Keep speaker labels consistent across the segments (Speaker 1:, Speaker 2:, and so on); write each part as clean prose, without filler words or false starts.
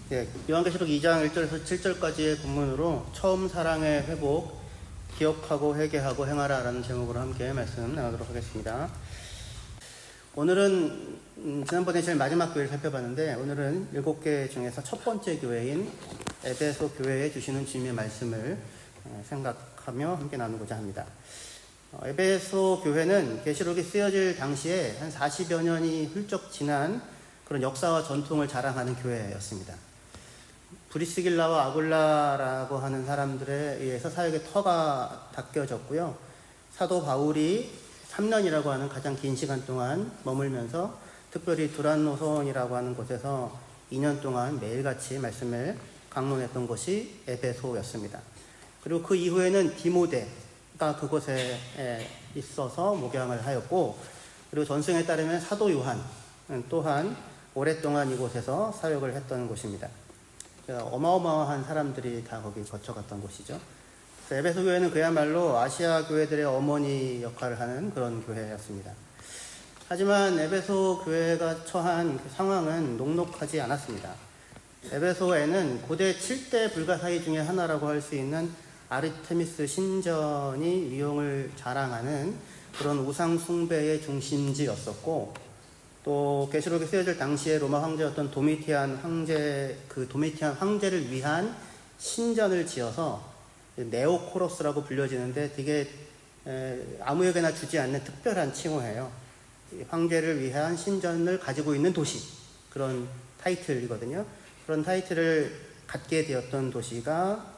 Speaker 1: 네, 요한계시록 2장 1절에서 7절까지의 본문으로 처음 사랑의 회복, 기억하고 회개하고 행하라라는 제목으로 함께 말씀 나누도록 하겠습니다. 오늘은 지난번에 제일 마지막 교회를 살펴봤는데, 오늘은 7개 중에서 첫 번째 교회인 에베소 교회에 주시는 주님의 말씀을 생각하며 함께 나누고자 합니다. 에베소 교회는 계시록이 쓰여질 당시에 한 40여 년이 훌쩍 지난 그런 역사와 전통을 자랑하는 교회였습니다. 브리스길라와 아굴라라고 하는 사람들에 의해서 사역의 터가 닦여졌고요. 사도 바울이 3년이라고 하는 가장 긴 시간 동안 머물면서 특별히 두란노선이라고 하는 곳에서 2년 동안 매일같이 말씀을 강론했던 곳이 에베소였습니다. 그리고 그 이후에는 디모데가 그곳에 있어서 목양을 하였고, 그리고 전승에 따르면 사도 요한 또한 오랫동안 이곳에서 사역을 했던 곳입니다. 어마어마한 사람들이 다 거기 거쳐갔던 곳이죠. 에베소 교회는 그야말로 아시아 교회들의 어머니 역할을 하는 그런 교회였습니다. 하지만 에베소 교회가 처한 그 상황은 녹록하지 않았습니다. 에베소에는 고대 7대 불가사의 중에 하나라고 할 수 있는 아르테미스 신전이 위용을 자랑하는 그런 우상 숭배의 중심지였었고, 또 계시록에 쓰여질 당시에 로마 황제였던 도미티안 황제, 그 도미티안 황제를 위한 신전을 지어서 네오코로스라고 불려지는데, 되게 아무에게나 주지 않는 특별한 칭호예요. 황제를 위한 신전을 가지고 있는 도시, 그런 타이틀이거든요. 그런 타이틀을 갖게 되었던 도시가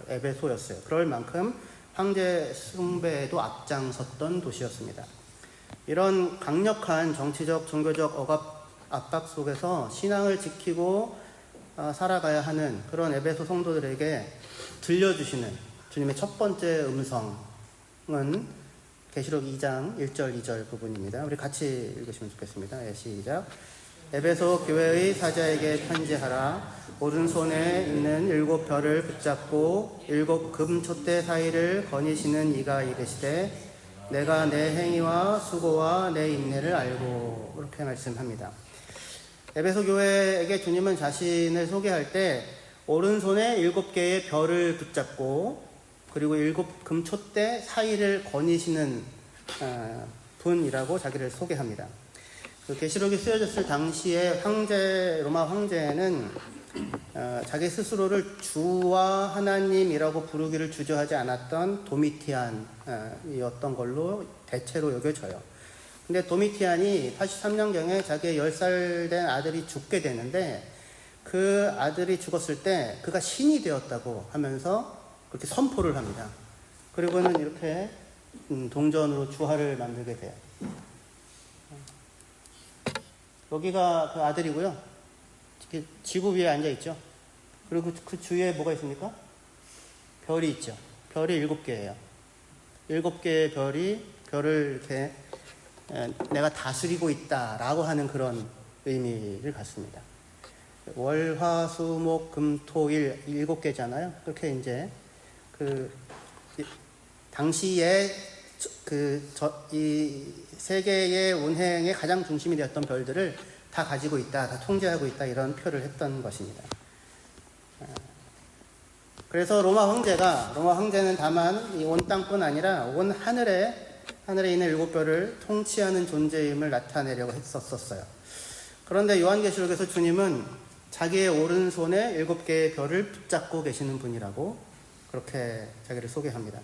Speaker 1: 에베소였어요. 그럴 만큼 황제 숭배에도 앞장섰던 도시였습니다. 이런 강력한 정치적, 종교적 압박 속에서 신앙을 지키고 살아가야 하는 그런 에베소 성도들에게 들려주시는 주님의 첫 번째 음성은 계시록 2장 1절 2절 부분입니다. 우리 같이 읽으시면 좋겠습니다. 시작. 에베소 교회의 사자에게 편지하라. 오른손에 있는 7 별을 붙잡고 7 금촛대 사이를 거니시는 이가 이르시되, 내가 내 행위와 수고와 내 인내를 알고, 이렇게 말씀합니다. 에베소 교회에게 주님은 자신을 소개할 때 오른손에 7개의 별을 붙잡고, 그리고 7 금촛대 사이를 거니시는 분이라고 자기를 소개합니다. 그 계시록이 쓰여졌을 당시에 로마 황제는 자기 스스로를 주와 하나님이라고 부르기를 주저하지 않았던 도미티안이었던 걸로 대체로 여겨져요. 근데 도미티안이 83년경에 자기의 10살 된 아들이 죽게 되는데, 그 아들이 죽었을 때 그가 신이 되었다고 하면서 그렇게 선포를 합니다. 그리고는 이렇게 동전으로 주화를 만들게 돼요. 여기가 그 아들이고요. 지구 위에 앉아 있죠. 그리고 그 주위에 뭐가 있습니까? 별이 있죠. 별이 7개예요. 7개의 별을 이렇게 내가 다스리고 있다라고 하는 그런 의미를 갖습니다. 월, 화, 수, 목, 금, 토, 일 7개잖아요. 그렇게 이제 당시에 이 세계의 운행의 가장 중심이 되었던 별들을 다 가지고 있다, 다 통제하고 있다, 이런 표를 했던 것입니다. 그래서 로마 황제는 다만 이 온 땅뿐 아니라 온 하늘에 있는 7별을 통치하는 존재임을 나타내려고 했었어요. 그런데 요한계시록에서 주님은 자기의 오른손에 7개의 별을 붙잡고 계시는 분이라고 그렇게 자기를 소개합니다.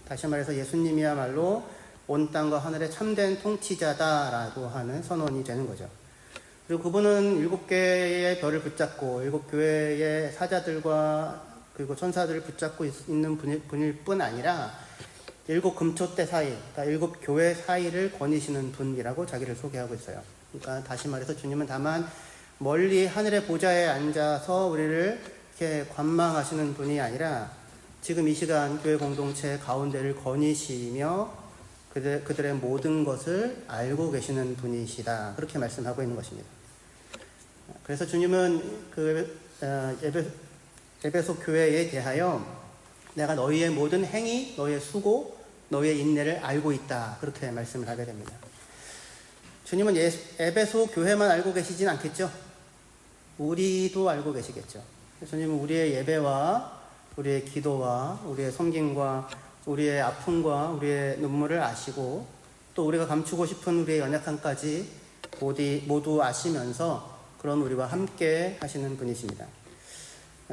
Speaker 1: 다시 말해서 예수님이야말로 온 땅과 하늘의 참된 통치자다라고 하는 선언이 되는 거죠. 그리고 그분은 7개의 별을 붙잡고 7교회의 사자들과 그리고 천사들을 붙잡고 있는 분일 뿐 아니라 7 금촛대 사이, 그러니까 7교회 사이를 거니시는 분이라고 자기를 소개하고 있어요. 그러니까 다시 말해서 주님은 다만 멀리 하늘의 보좌에 앉아서 우리를 이렇게 관망하시는 분이 아니라 지금 이 시간 교회 공동체 가운데를 거니시며 그들의 모든 것을 알고 계시는 분이시다, 그렇게 말씀하고 있는 것입니다. 그래서 주님은 에베소 교회에 대하여 내가 너희의 모든 행위, 너희의 수고, 너희의 인내를 알고 있다, 그렇게 말씀을 하게 됩니다. 주님은 에베소 교회만 알고 계시진 않겠죠. 우리도 알고 계시겠죠. 주님은 우리의 예배와 우리의 기도와 우리의 섬김과 우리의 아픔과 우리의 눈물을 아시고 또 우리가 감추고 싶은 우리의 연약함까지 모두 아시면서 그런 우리와 함께 하시는 분이십니다.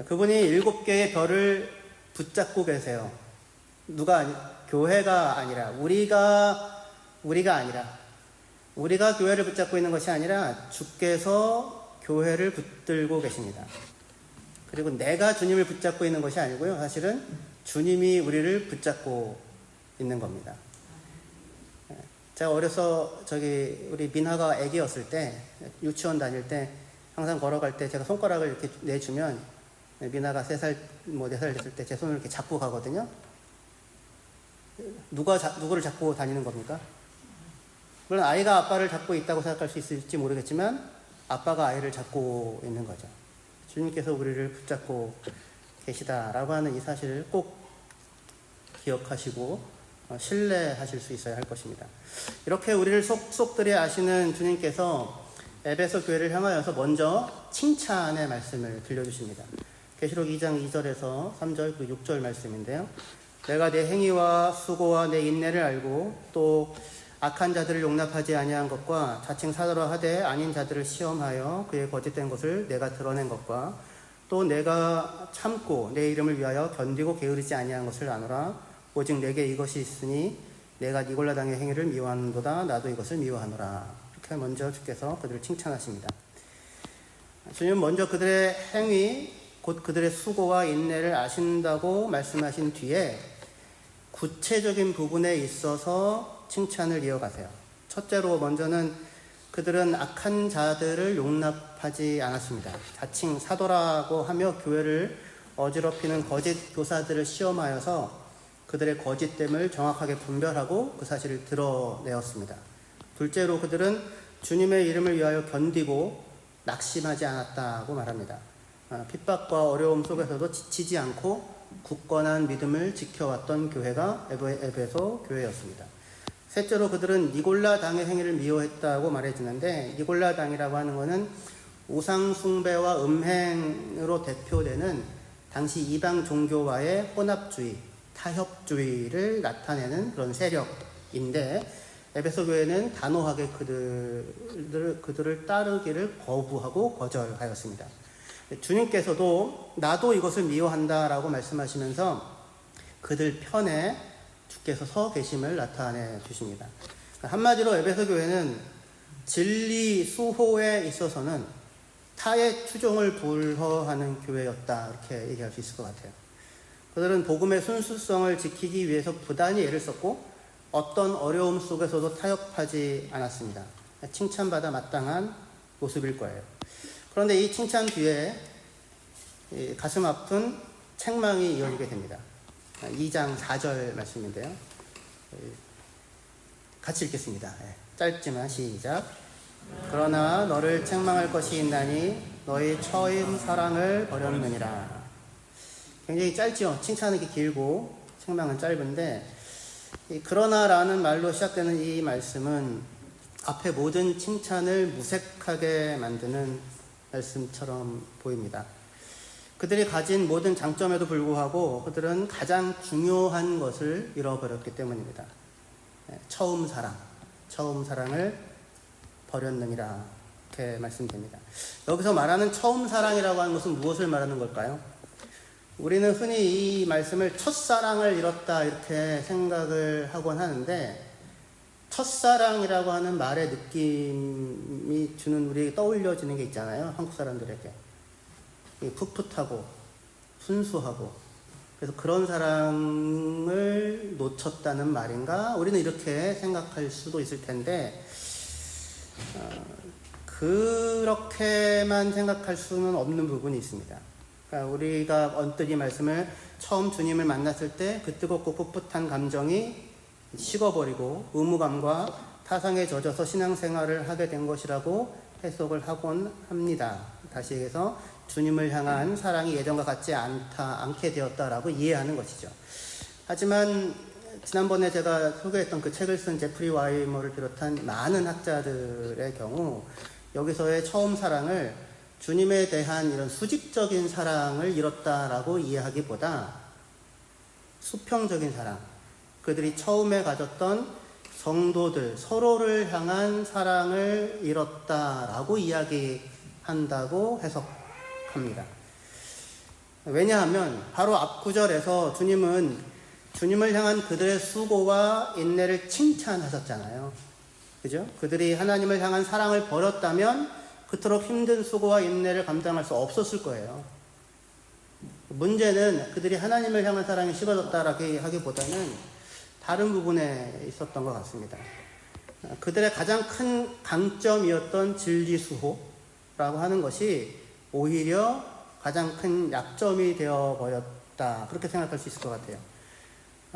Speaker 1: 그분이 7개의 별을 붙잡고 계세요. 교회가 아니라 우리가 아니라 우리가 교회를 붙잡고 있는 것이 아니라 주께서 교회를 붙들고 계십니다. 그리고 내가 주님을 붙잡고 있는 것이 아니고요. 사실은 주님이 우리를 붙잡고 있는 겁니다. 제가 어려서 우리 민하가 애기였을 때 유치원 다닐 때 항상 걸어갈 때 제가 손가락을 이렇게 내주면 민하가 3살, 4살 됐을 때 제 손을 이렇게 잡고 가거든요. 누구를 잡고 다니는 겁니까? 물론 아이가 아빠를 잡고 있다고 생각할 수 있을지 모르겠지만 아빠가 아이를 잡고 있는 거죠. 주님께서 우리를 붙잡고 계시다라고 하는 이 사실을 꼭 기억하시고 신뢰하실 수 있어야 할 것입니다. 이렇게 우리를 속속들이 아시는 주님께서 에베소 교회를 향하여서 먼저 칭찬의 말씀을 들려주십니다. 계시록 2장 2절에서 3절 그리고 6절 말씀인데요. 내가 내 행위와 수고와 내 인내를 알고 또 악한 자들을 용납하지 아니한 것과 자칭 사도라 하되 아닌 자들을 시험하여 그의 거짓된 것을 내가 드러낸 것과 또 내가 참고 내 이름을 위하여 견디고 게으르지 아니한 것을 아노라. 오직 내게 이것이 있으니 내가 니골라당의 행위를 미워하는도다. 나도 이것을 미워하노라. 이렇게 먼저 주께서 그들을 칭찬하십니다. 주님은 먼저 그들의 행위 곧 그들의 수고와 인내를 아신다고 말씀하신 뒤에 구체적인 부분에 있어서 칭찬을 이어가세요. 첫째로 먼저는 그들은 악한 자들을 용납하지 않았습니다. 자칭 사도라고 하며 교회를 어지럽히는 거짓 교사들을 시험하여서 그들의 거짓됨을 정확하게 분별하고 그 사실을 드러내었습니다. 둘째로 그들은 주님의 이름을 위하여 견디고 낙심하지 않았다고 말합니다. 핍박과 어려움 속에서도 지치지 않고 굳건한 믿음을 지켜왔던 교회가 에베소 교회였습니다. 셋째로 그들은 니골라 당의 행위를 미워했다고 말해주는데 니골라 당이라고 하는 것은 우상 숭배와 음행으로 대표되는 당시 이방 종교와의 혼합주의, 타협주의를 나타내는 그런 세력인데 에베소 교회는 단호하게 그들을 따르기를 거부하고 거절하였습니다. 주님께서도 나도 이것을 미워한다라고 말씀하시면서 그들 편에 주께서 서 계심을 나타내 주십니다. 한마디로 에베소 교회는 진리 수호에 있어서는 타의 추종을 불허하는 교회였다, 이렇게 얘기할 수 있을 것 같아요. 그들은 복음의 순수성을 지키기 위해서 부단히 애를 썼고 어떤 어려움 속에서도 타협하지 않았습니다. 칭찬받아 마땅한 모습일 거예요. 그런데 이 칭찬 뒤에 가슴 아픈 책망이 이어지게 됩니다. 2장 4절 말씀인데요. 같이 읽겠습니다. 짧지만 시작. 그러나 너를 책망할 것이 있나니 너희 처음 사랑을 버렸느니라. 굉장히 짧죠. 칭찬은 이렇게 길고 책망은 짧은데 그러나라는 말로 시작되는 이 말씀은 앞에 모든 칭찬을 무색하게 만드는 말씀처럼 보입니다. 그들이 가진 모든 장점에도 불구하고 그들은 가장 중요한 것을 잃어버렸기 때문입니다. 처음 사랑을 버렸느니라, 이렇게 말씀됩니다. 여기서 말하는 처음 사랑이라고 하는 것은 무엇을 말하는 걸까요? 우리는 흔히 이 말씀을 첫사랑을 잃었다 이렇게 생각을 하곤 하는데 첫사랑이라고 하는 말의 느낌이 주는 우리에게 떠올려지는 게 있잖아요. 한국 사람들에게. 풋풋하고 순수하고 그래서 그런 사랑을 놓쳤다는 말인가? 우리는 이렇게 생각할 수도 있을 텐데 그렇게만 생각할 수는 없는 부분이 있습니다. 그러니까 우리가 언뜻 이 말씀을 처음 주님을 만났을 때 그 뜨겁고 풋풋한 감정이 식어버리고 의무감과 타성에 젖어서 신앙생활을 하게 된 것이라고 해석을 하곤 합니다. 다시 얘기해서 주님을 향한 사랑이 예전과 같지 않게 되었다라고 이해하는 것이죠. 하지만 지난번에 제가 소개했던 그 책을 쓴 제프리 와이머를 비롯한 많은 학자들의 경우 여기서의 처음 사랑을 주님에 대한 이런 수직적인 사랑을 잃었다라고 이해하기보다 수평적인 사랑, 그들이 처음에 가졌던 성도들 서로를 향한 사랑을 잃었다라고 이야기한다고 해석합니다. 왜냐하면 바로 앞 구절에서 주님은 주님을 향한 그들의 수고와 인내를 칭찬하셨잖아요. 그죠? 그들이 하나님을 향한 사랑을 버렸다면 그토록 힘든 수고와 인내를 감당할 수 없었을 거예요. 문제는 그들이 하나님을 향한 사랑이 식어졌다라고 하기보다는 다른 부분에 있었던 것 같습니다. 그들의 가장 큰 강점이었던 진리수호라고 하는 것이 오히려 가장 큰 약점이 되어버렸다, 그렇게 생각할 수 있을 것 같아요.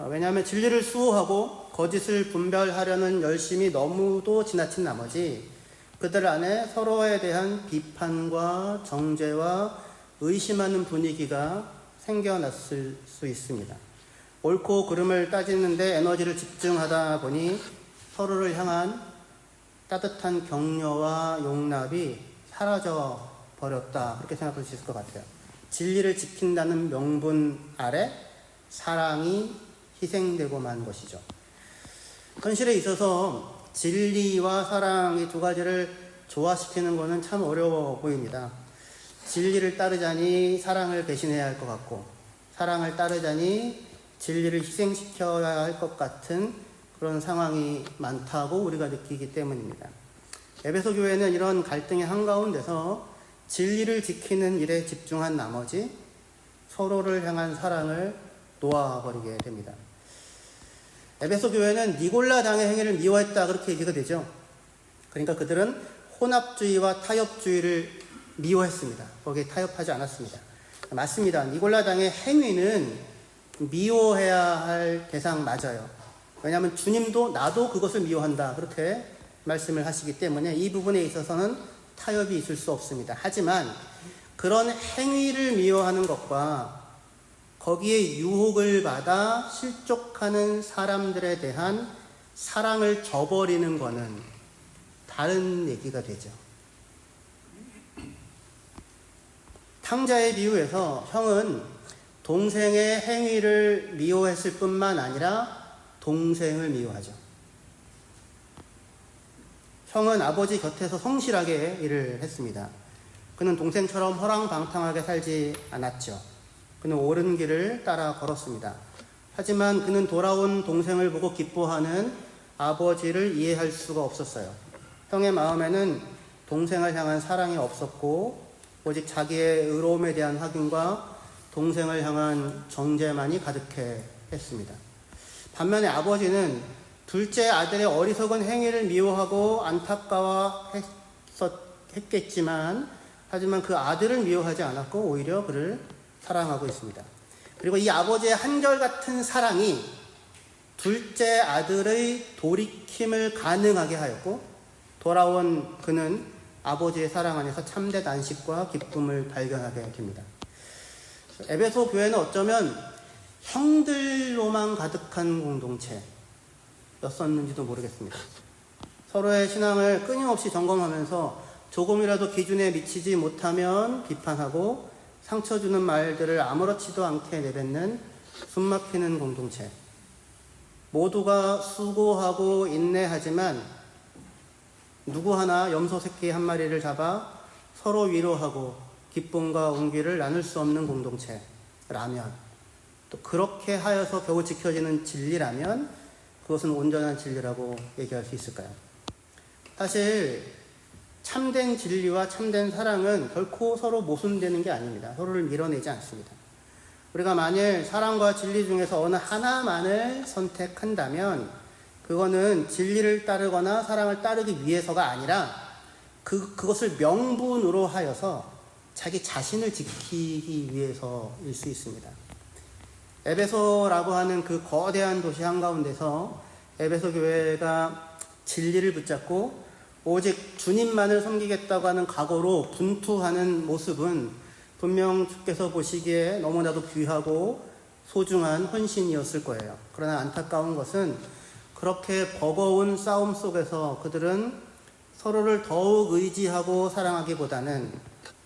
Speaker 1: 왜냐하면 진리를 수호하고 거짓을 분별하려는 열심이 너무도 지나친 나머지 그들 안에 서로에 대한 비판과 정죄와 의심하는 분위기가 생겨났을 수 있습니다. 옳고 그름을 따지는데 에너지를 집중하다 보니 서로를 향한 따뜻한 격려와 용납이 사라져 버렸다, 그렇게 생각할 수 있을 것 같아요. 진리를 지킨다는 명분 아래 사랑이 희생되고 만 것이죠. 현실에 있어서 진리와 사랑 이 두 가지를 조화시키는 것은 참 어려워 보입니다. 진리를 따르자니 사랑을 배신해야 할 것 같고, 사랑을 따르자니 진리를 희생시켜야 할 것 같은 그런 상황이 많다고 우리가 느끼기 때문입니다. 에베소 교회는 이런 갈등의 한가운데서 진리를 지키는 일에 집중한 나머지 서로를 향한 사랑을 놓아버리게 됩니다. 에베소 교회는 니골라 당의 행위를 미워했다, 그렇게 얘기가 되죠. 그러니까 그들은 혼합주의와 타협주의를 미워했습니다. 거기에 타협하지 않았습니다. 맞습니다. 니골라 당의 행위는 미워해야 할 대상 맞아요. 왜냐하면 주님도 나도 그것을 미워한다, 그렇게 말씀을 하시기 때문에 이 부분에 있어서는 타협이 있을 수 없습니다. 하지만 그런 행위를 미워하는 것과 거기에 유혹을 받아 실족하는 사람들에 대한 사랑을 저버리는 것은 다른 얘기가 되죠. 탕자의 비유에서 형은 동생의 행위를 미워했을 뿐만 아니라 동생을 미워하죠. 형은 아버지 곁에서 성실하게 일을 했습니다. 그는 동생처럼 허랑방탕하게 살지 않았죠. 그는 옳은 길을 따라 걸었습니다. 하지만 그는 돌아온 동생을 보고 기뻐하는 아버지를 이해할 수가 없었어요. 형의 마음에는 동생을 향한 사랑이 없었고 오직 자기의 의로움에 대한 확인과 동생을 향한 정죄만이 가득해 했습니다. 반면에 아버지는 둘째 아들의 어리석은 행위를 미워하고 안타까워했겠지만 하지만 그 아들을 미워하지 않았고 오히려 그를 사랑하고 있습니다. 그리고 이 아버지의 한결같은 사랑이 둘째 아들의 돌이킴을 가능하게 하였고 돌아온 그는 아버지의 사랑 안에서 참된 안식과 기쁨을 발견하게 됩니다. 에베소 교회는 어쩌면 형들로만 가득한 공동체였었는지도 모르겠습니다. 서로의 신앙을 끊임없이 점검하면서 조금이라도 기준에 미치지 못하면 비판하고 상처 주는 말들을 아무렇지도 않게 내뱉는 숨막히는 공동체. 모두가 수고하고 인내하지만 누구 하나 염소 새끼 한 마리를 잡아 서로 위로하고 기쁨과 온기를 나눌 수 없는 공동체라면, 또 그렇게 하여서 겨우 지켜지는 진리라면 그것은 온전한 진리라고 얘기할 수 있을까요? 사실 참된 진리와 참된 사랑은 결코 서로 모순되는 게 아닙니다. 서로를 밀어내지 않습니다. 우리가 만일 사랑과 진리 중에서 어느 하나만을 선택한다면 그거는 진리를 따르거나 사랑을 따르기 위해서가 아니라 그것을 명분으로 하여서 자기 자신을 지키기 위해서일 수 있습니다. 에베소라고 하는 그 거대한 도시 한가운데서 에베소 교회가 진리를 붙잡고 오직 주님만을 섬기겠다고 하는 각오로 분투하는 모습은 분명 주께서 보시기에 너무나도 귀하고 소중한 헌신이었을 거예요. 그러나 안타까운 것은 그렇게 버거운 싸움 속에서 그들은 서로를 더욱 의지하고 사랑하기보다는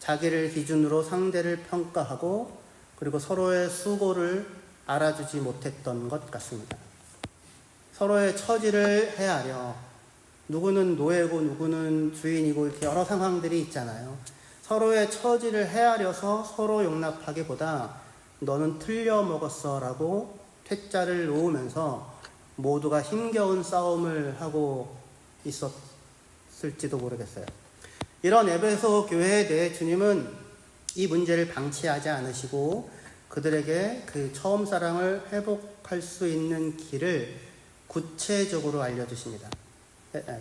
Speaker 1: 자기를 기준으로 상대를 평가하고 그리고 서로의 수고를 알아주지 못했던 것 같습니다. 서로의 처지를 헤아려 누구는 노예고 누구는 주인이고 이렇게 여러 상황들이 있잖아요. 서로의 처지를 헤아려서 서로 용납하기보다 너는 틀려 먹었어 라고 퇴짜를 놓으면서 모두가 힘겨운 싸움을 하고 있었을지도 모르겠어요. 이런 에베소 교회에 대해 주님은 이 문제를 방치하지 않으시고 그들에게 그 처음 사랑을 회복할 수 있는 길을 구체적으로 알려주십니다.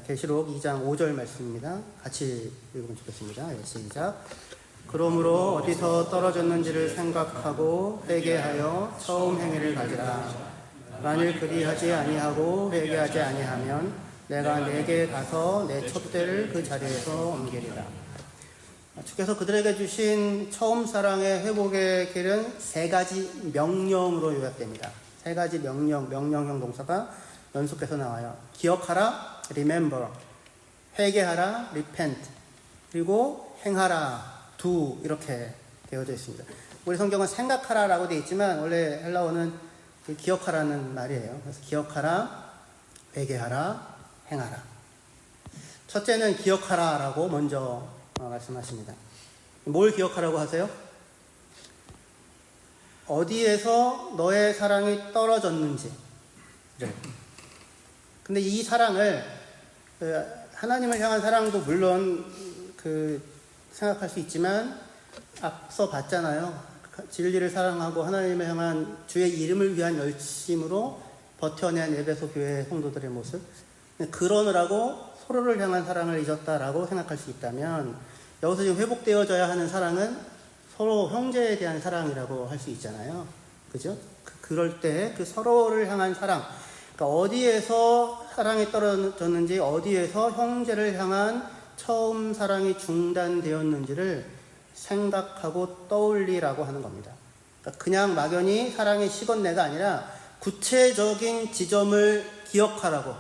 Speaker 1: 계시록 2장 5절 말씀입니다. 같이 읽으면 좋겠습니다. 시작. 그러므로 어디서 떨어졌는지를 생각하고 회개하여 처음 행위를 가지라. 만일 그리하지 아니하고 회개하지 아니하면 내가 내게 가서 내 촛대를 그 자리에서 옮기리라. 주께서 그들에게 주신 처음 사랑의 회복의 길은 세 가지 명령으로 요약됩니다. 세 가지 명령형 동사가 연속해서 나와요. 기억하라, remember. 회개하라, repent. 그리고 행하라, do. 이렇게 되어져 있습니다. 우리 성경은 생각하라라고 되어 있지만 원래 헬라어는 기억하라는 말이에요. 그래서 기억하라, 회개하라, 행하라. 첫째는 기억하라라고 먼저 말씀하십니다. 뭘 기억하라고 하세요? 어디에서 너의 사랑이 떨어졌는지. 근데 이 사랑을 하나님을 향한 사랑도 물론 생각할 수 있지만 앞서 봤잖아요. 진리를 사랑하고 하나님을 향한 주의 이름을 위한 열심으로 버텨낸 에베소 교회 성도들의 모습. 그러느라고 서로를 향한 사랑을 잊었다라고 생각할 수 있다면 여기서 지금 회복되어져야 하는 사랑은 서로 형제에 대한 사랑이라고 할 수 있잖아요. 그죠? 그럴 때 그 서로를 향한 사랑, 그러니까 어디에서 사랑이 떨어졌는지, 어디에서 형제를 향한 처음 사랑이 중단되었는지를 생각하고 떠올리라고 하는 겁니다. 그러니까 그냥 막연히 사랑이 식었네가 아니라 구체적인 지점을 기억하라고,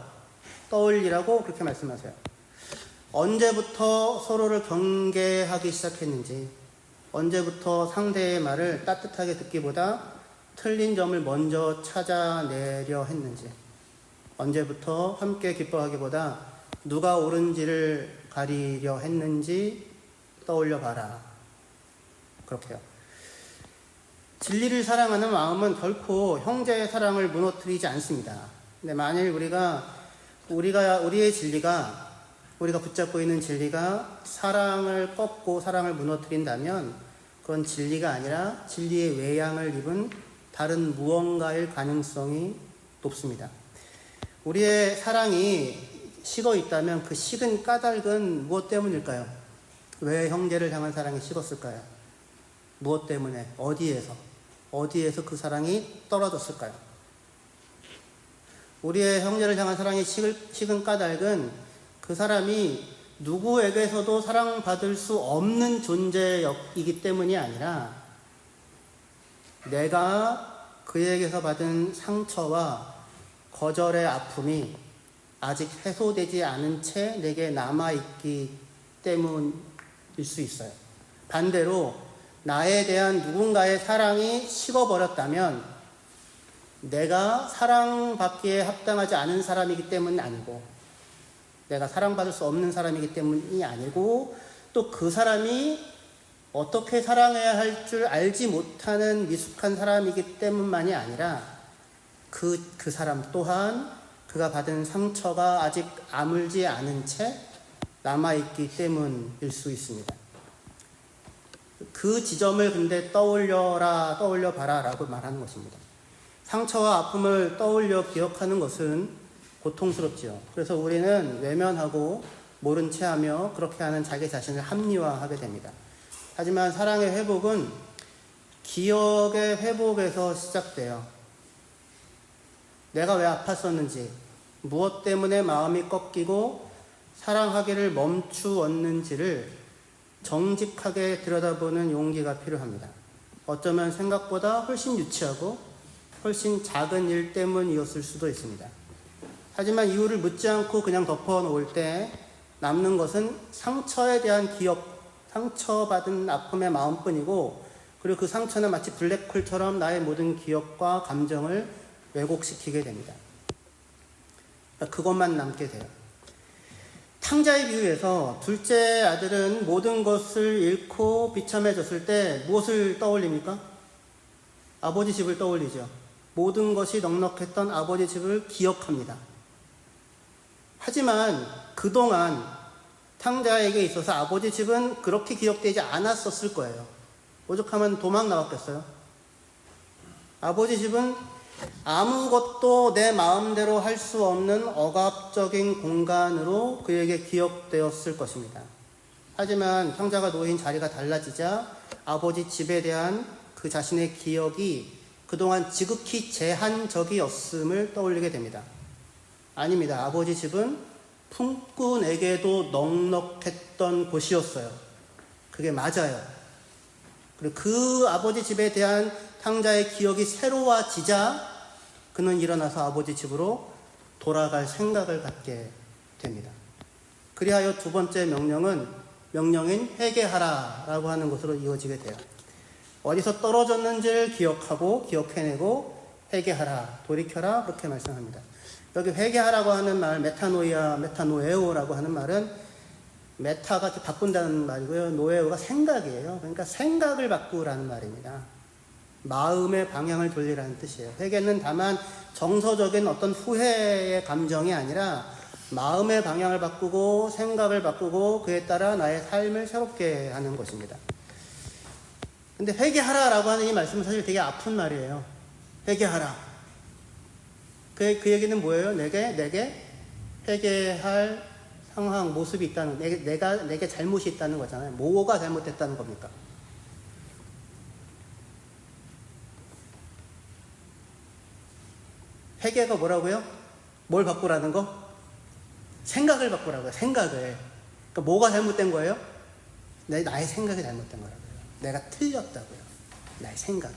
Speaker 1: 떠올리라고 그렇게 말씀하세요. 언제부터 서로를 경계하기 시작했는지, 언제부터 상대의 말을 따뜻하게 듣기보다 틀린 점을 먼저 찾아내려 했는지, 언제부터 함께 기뻐하기보다 누가 옳은지를 가리려 했는지 떠올려 봐라. 그렇게요. 진리를 사랑하는 마음은 결코 형제의 사랑을 무너뜨리지 않습니다. 근데 만일 우리의 진리가, 우리가 붙잡고 있는 진리가 사랑을 꺾고 사랑을 무너뜨린다면 그건 진리가 아니라 진리의 외양을 입은 다른 무언가일 가능성이 높습니다. 우리의 사랑이 식어 있다면 그 식은 까닭은 무엇 때문일까요? 왜 형제를 향한 사랑이 식었을까요? 무엇 때문에? 어디에서 그 사랑이 떨어졌을까요? 우리의 형제를 향한 사랑이 식은 까닭은 그 사람이 누구에게서도 사랑받을 수 없는 존재이기 때문이 아니라 내가 그에게서 받은 상처와 거절의 아픔이 아직 해소되지 않은 채 내게 남아있기 때문일 수 있어요. 반대로 나에 대한 누군가의 사랑이 식어버렸다면 내가 사랑받기에 합당하지 않은 사람이기 때문이 아니고, 내가 사랑받을 수 없는 사람이기 때문이 아니고, 또 그 사람이 어떻게 사랑해야 할 줄 알지 못하는 미숙한 사람이기 때문만이 아니라 그 사람 또한 그가 받은 상처가 아직 아물지 않은 채 남아있기 때문일 수 있습니다. 그 지점을 근데 떠올려봐라 라고 말하는 것입니다. 상처와 아픔을 떠올려 기억하는 것은 고통스럽지요. 그래서 우리는 외면하고 모른 채 하며 그렇게 하는 자기 자신을 합리화하게 됩니다. 하지만 사랑의 회복은 기억의 회복에서 시작돼요. 내가 왜 아팠었는지, 무엇 때문에 마음이 꺾이고 사랑하기를 멈추었는지를 정직하게 들여다보는 용기가 필요합니다. 어쩌면 생각보다 훨씬 유치하고 훨씬 작은 일 때문이었을 수도 있습니다. 하지만 이유를 묻지 않고 그냥 덮어놓을 때 남는 것은 상처에 대한 기억, 상처받은 아픔의 마음뿐이고, 그리고 그 상처는 마치 블랙홀처럼 나의 모든 기억과 감정을 왜곡시키게 됩니다. 그것만 남게 돼요. 탕자의 비유에서 둘째 아들은 모든 것을 잃고 비참해졌을 때 무엇을 떠올립니까? 아버지 집을 떠올리죠. 모든 것이 넉넉했던 아버지 집을 기억합니다. 하지만 그동안 탕자에게 있어서 아버지 집은 그렇게 기억되지 않았었을 거예요. 오죽하면 도망 나왔겠어요? 아버지 집은 아무것도 내 마음대로 할 수 없는 억압적인 공간으로 그에게 기억되었을 것입니다. 하지만 탕자가 놓인 자리가 달라지자 아버지 집에 대한 그 자신의 기억이 그동안 지극히 제한적이었음을 떠올리게 됩니다. 아닙니다. 아버지 집은 품꾼에게도 넉넉했던 곳이었어요. 그게 맞아요. 그리고 그 아버지 집에 대한 탕자의 기억이 새로워지자 그는 일어나서 아버지 집으로 돌아갈 생각을 갖게 됩니다. 그리하여 두 번째 명령인 회개하라라고 하는 것으로 이어지게 돼요. 어디서 떨어졌는지를 기억하고 기억해내고 회개하라, 돌이켜라, 그렇게 말씀합니다. 여기 회개하라고 하는 말, 메타노에오라고 하는 말은 메타가 바꾼다는 말이고요. 노에오가 생각이에요. 그러니까 생각을 바꾸라는 말입니다. 마음의 방향을 돌리라는 뜻이에요. 회개는 다만 정서적인 어떤 후회의 감정이 아니라 마음의 방향을 바꾸고 생각을 바꾸고 그에 따라 나의 삶을 새롭게 하는 것입니다. 근데 회개하라라고 하는 이 말씀은 사실 되게 아픈 말이에요. 회개하라. 그 얘기는 뭐예요? 내게 회개할 상황, 모습이 있다는, 내게 잘못이 있다는 거잖아요. 뭐가 잘못됐다는 겁니까? 회개가 뭐라고요? 뭘 바꾸라는 거? 생각을 바꾸라고요. 생각을. 그러니까 뭐가 잘못된 거예요? 나의 생각이 잘못된 거라고요. 내가 틀렸다고요. 나의 생각이.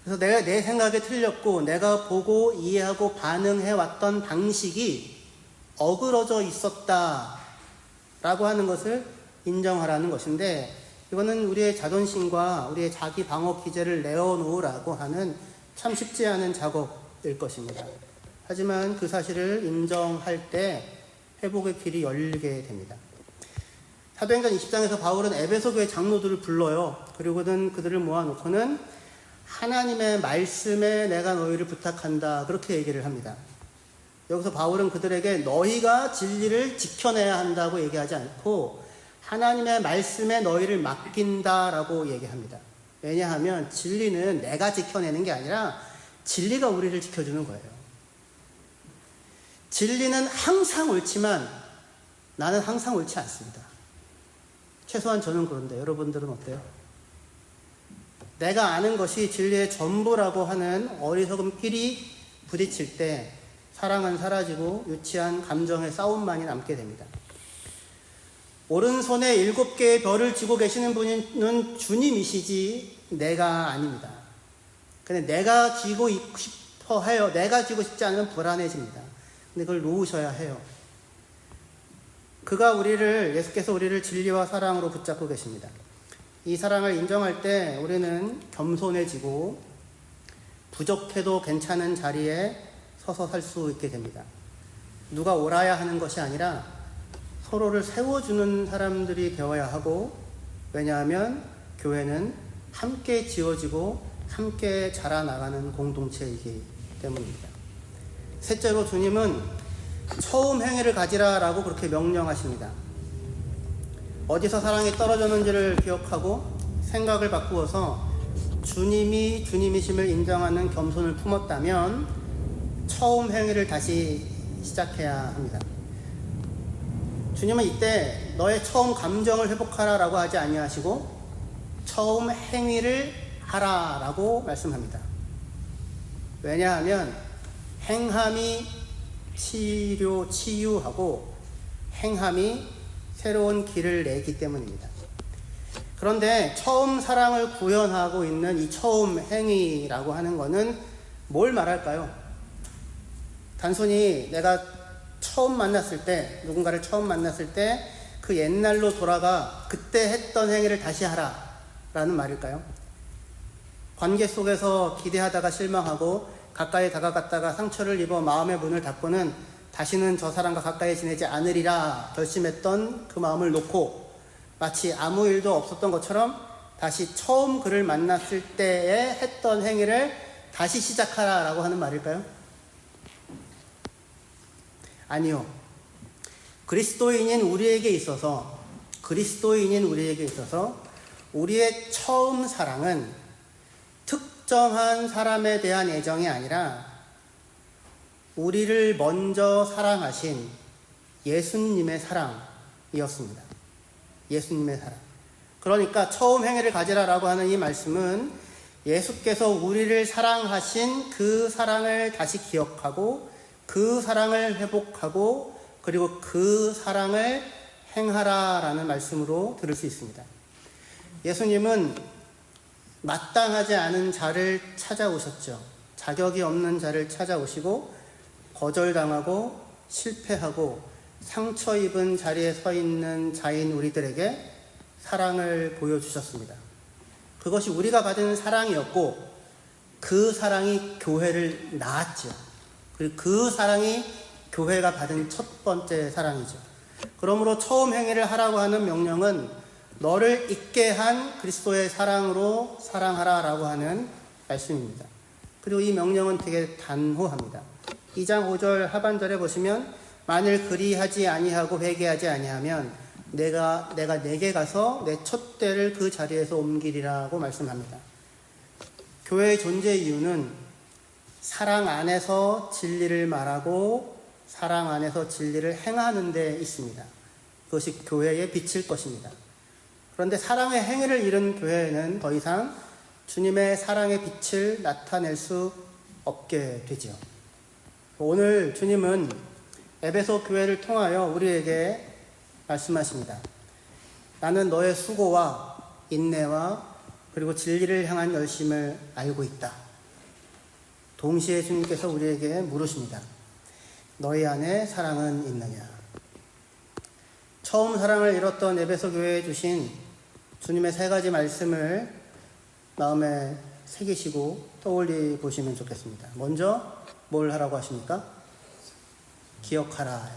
Speaker 1: 그래서 내 생각이 틀렸고 내가 보고 이해하고 반응해왔던 방식이 어그러져 있었다라고 하는 것을 인정하라는 것인데, 이거는 우리의 자존심과 우리의 자기 방어 기제를 내어놓으라고 하는 참 쉽지 않은 작업일 것입니다. 하지만 그 사실을 인정할 때 회복의 길이 열리게 됩니다. 사도행전 20장에서 바울은 에베소 교회 장로들을 불러요. 그리고는 그들을 모아놓고는 하나님의 말씀에 내가 너희를 부탁한다, 그렇게 얘기를 합니다. 여기서 바울은 그들에게 너희가 진리를 지켜내야 한다고 얘기하지 않고 하나님의 말씀에 너희를 맡긴다라고 얘기합니다. 왜냐하면 진리는 내가 지켜내는 게 아니라 진리가 우리를 지켜주는 거예요. 진리는 항상 옳지만 나는 항상 옳지 않습니다. 최소한 저는 그런데 여러분들은 어때요? 내가 아는 것이 진리의 전부라고 하는 어리석은 필이 부딪힐 때 사랑은 사라지고 유치한 감정의 싸움만이 남게 됩니다. 오른손에 7개의 별을 쥐고 계시는 분은 주님이시지 내가 아닙니다. 근데 내가 쥐고 싶어 해요. 내가 쥐고 싶지 않으면 불안해집니다. 근데 그걸 놓으셔야 해요. 예수께서 우리를 진리와 사랑으로 붙잡고 계십니다. 이 사랑을 인정할 때 우리는 겸손해지고 부족해도 괜찮은 자리에 서서 살 수 있게 됩니다. 누가 옳아야 하는 것이 아니라 서로를 세워주는 사람들이 되어야 하고, 왜냐하면 교회는 함께 지어지고 함께 자라나가는 공동체이기 때문입니다. 셋째로 주님은 처음 행위를 가지라라고 그렇게 명령하십니다. 어디서 사랑이 떨어졌는지를 기억하고 생각을 바꾸어서 주님이 주님이심을 인정하는 겸손을 품었다면 처음 행위를 다시 시작해야 합니다. 주님은 이때 너의 처음 감정을 회복하라라고 하지 아니하시고 처음 행위를 하라라고 말씀합니다. 왜냐하면 행함이 치유하고 행함이 새로운 길을 내기 때문입니다. 그런데 처음 사랑을 구현하고 있는 이 처음 행위라고 하는 것은 뭘 말할까요? 단순히 내가 누군가를 처음 만났을 때 그 옛날로 돌아가 그때 했던 행위를 다시 하라라는 말일까요? 관계 속에서 기대하다가 실망하고 가까이 다가갔다가 상처를 입어 마음의 문을 닫고는 다시는 저 사람과 가까이 지내지 않으리라 결심했던 그 마음을 놓고 마치 아무 일도 없었던 것처럼 다시 처음 그를 만났을 때에 했던 행위를 다시 시작하라라고 하는 말일까요? 아니요. 그리스도인인 우리에게 있어서 우리의 처음 사랑은 특정한 사람에 대한 애정이 아니라 우리를 먼저 사랑하신 예수님의 사랑이었습니다. 예수님의 사랑. 그러니까 처음 행위를 가지라라고 하는 이 말씀은 예수께서 우리를 사랑하신 그 사랑을 다시 기억하고 그 사랑을 회복하고 그리고 그 사랑을 행하라라는 말씀으로 들을 수 있습니다. 예수님은 마땅하지 않은 자를 찾아오셨죠. 자격이 없는 자를 찾아오시고 거절당하고 실패하고 상처 입은 자리에 서 있는 자인 우리들에게 사랑을 보여주셨습니다. 그것이 우리가 받은 사랑이었고 그 사랑이 교회를 낳았죠. 그리고 그 사랑이 교회가 받은 첫 번째 사랑이죠. 그러므로 처음 행위를 하라고 하는 명령은 너를 있게 한 그리스도의 사랑으로 사랑하라라고 하는 말씀입니다. 그리고 이 명령은 되게 단호합니다. 2장 5절 하반절에 보시면 만일 그리하지 아니하고 회개하지 아니하면 내가 내게 가서 내 촛대를 그 자리에서 옮기리라고 말씀합니다. 교회의 존재 이유는 사랑 안에서 진리를 말하고 사랑 안에서 진리를 행하는 데 있습니다. 그것이 교회의 빛일 것입니다. 그런데 사랑의 행위를 잃은 교회는 더 이상 주님의 사랑의 빛을 나타낼 수 없게 되죠. 오늘 주님은 에베소 교회를 통하여 우리에게 말씀하십니다. 나는 너의 수고와 인내와 그리고 진리를 향한 열심을 알고 있다. 동시에 주님께서 우리에게 물으십니다. 너희 안에 사랑은 있느냐? 처음 사랑을 잃었던 에베소 교회에 주신 주님의 세 가지 말씀을 마음에 새기시고 떠올리 보시면 좋겠습니다. 먼저 뭘 하라고 하십니까? 기억하라.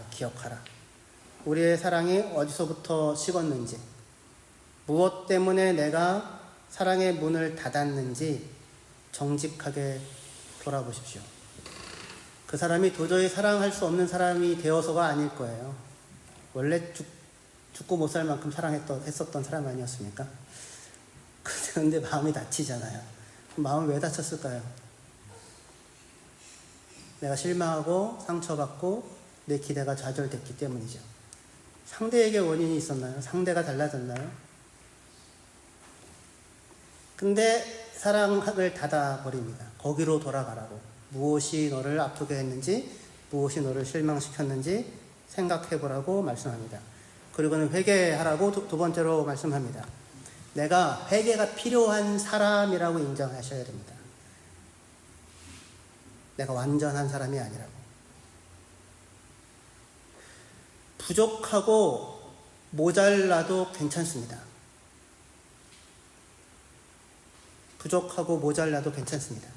Speaker 1: 우리의 사랑이 어디서부터 식었는지, 무엇 때문에 내가 사랑의 문을 닫았는지 정직하게 돌아보십시오. 그 사람이 도저히 사랑할 수 없는 사람이 되어서가 아닐 거예요. 원래 죽고 못 살 만큼 사랑했었던 사람 아니었습니까? 근데 마음이 다치잖아요. 마음이 왜 다쳤을까요? 내가 실망하고 상처받고 내 기대가 좌절됐기 때문이죠. 상대에게 원인이 있었나요? 상대가 달라졌나요? 근데 사랑을 닫아버립니다. 거기로 돌아가라고. 무엇이 너를 아프게 했는지, 무엇이 너를 실망시켰는지 생각해보라고 말씀합니다. 그리고는 회개하라고 두 번째로 말씀합니다. 내가 회개가 필요한 사람이라고 인정하셔야 됩니다. 내가 완전한 사람이 아니라고. 부족하고 모자라도 괜찮습니다. 부족하고 모자라도 괜찮습니다.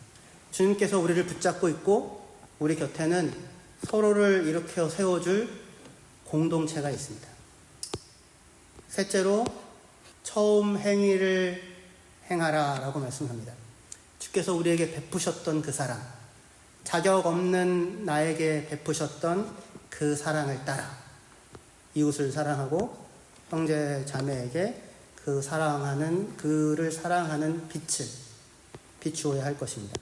Speaker 1: 주님께서 우리를 붙잡고 있고 우리 곁에는 서로를 일으켜 세워줄 공동체가 있습니다. 셋째로 처음 행위를 행하라 라고 말씀합니다. 주께서 우리에게 베푸셨던 그 사랑, 자격 없는 나에게 베푸셨던 그 사랑을 따라 이웃을 사랑하고 형제 자매에게 그를 사랑하는 빛을 비추어야 할 것입니다.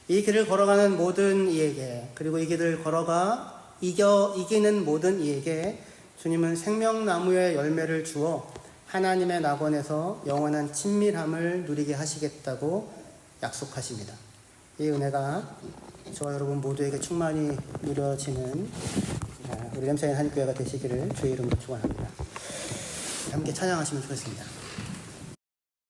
Speaker 1: 이 길을 걸어가는 모든 이에게, 그리고 이 길을 걸어가 이기는 모든 이에게 주님은 생명나무의 열매를 주어 하나님의 낙원에서 영원한 친밀함을 누리게 하시겠다고 약속하십니다. 이 은혜가 저와 여러분 모두에게 충만히 누려지는 우리 렘사인 한교회가 되시기를 주의 이름으로 축원합니다. 함께 찬양하시면 좋겠습니다.